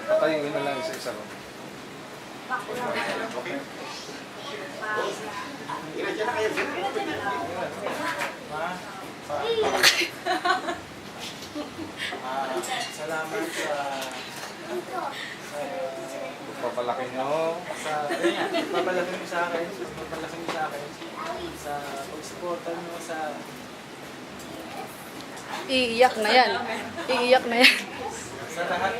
Patayin ko na lang isa-isa ko. Okay. Salamat sa Papalaki nyo. papalaki mo sa akin, sa pagsuporta mo sa Iiyak na yan. Iiyak na yan. sa lahat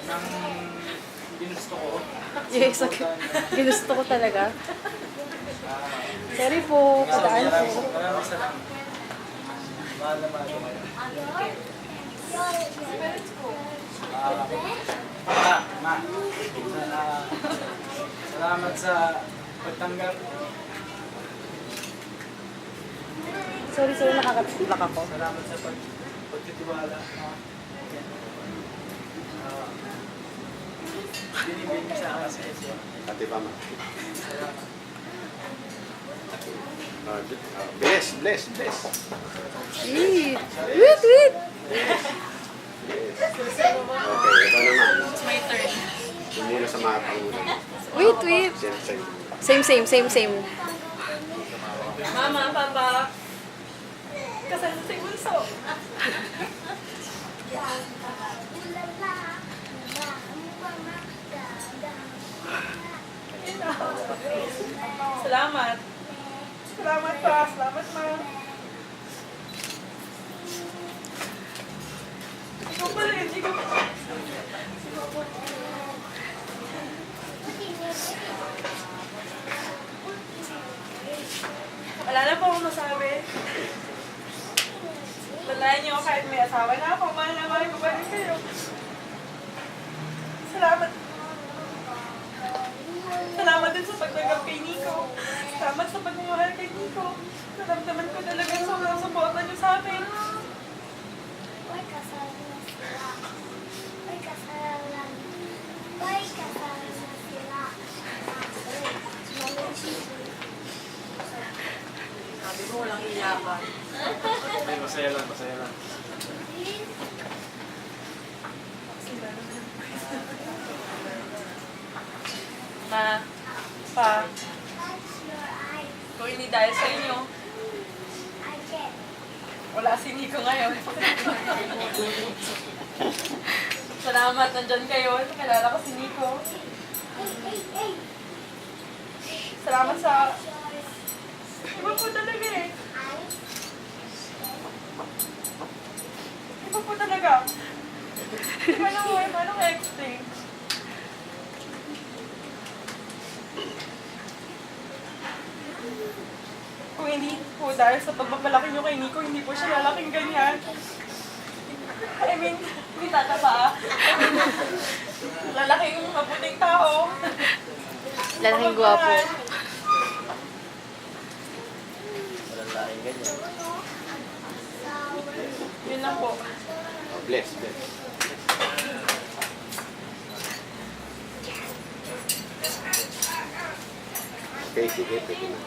ng ginusto ko. Yes, ginusto ko talaga. Sorry po, padaan po. Maraming salamat. Mahal na mahal ko kayo. Salamat sa pagtanggap. Sorry, nakakatulak ako. Salamat sa pagtitiwala. Binibigyan niyo sa akin sa SO. Ate pa, ma. Salamat. Bless. Wait, wait. Okay, ito naman. My turn. Hindi na sa mga pangunan. Wait. Same. Same. Mama, Papa. Kasal si Bunso. Salamat. Salamat pa. Salamat, Ma. Ikaw pa rin. Ikaw pa. Wala na po akong masabi. Tandaan niyo kahit may asawa na ako, mahal na mahal ko pa rin kayo. Salamat. Salamat din sa pagtanggap kay Nico. Salamat sa pagmamahal kay Nico. Naramdaman ko talaga sobrang suporta niyo sa akin. Sabi mo walang iyakan. Ay, masaya lang. Ma, Pa, kung hindi dahil sa inyo, wala si Nico ngayon. Salamat, nandyan kayo. Nakilala ko si Nico. Salamat sa... Iba po talaga eh. Iba po talaga. Paano ka-explain? Kung hindi po dahil sa pagpapalaki nyo kay Nico, hindi po siya lalaking ganyan. I mean, hindi tataba. Lalaking mabuting tao. Lalaking gwapo. Lalaking ganyan. Yun lang po. Bless. Okay, sige. Pwede na.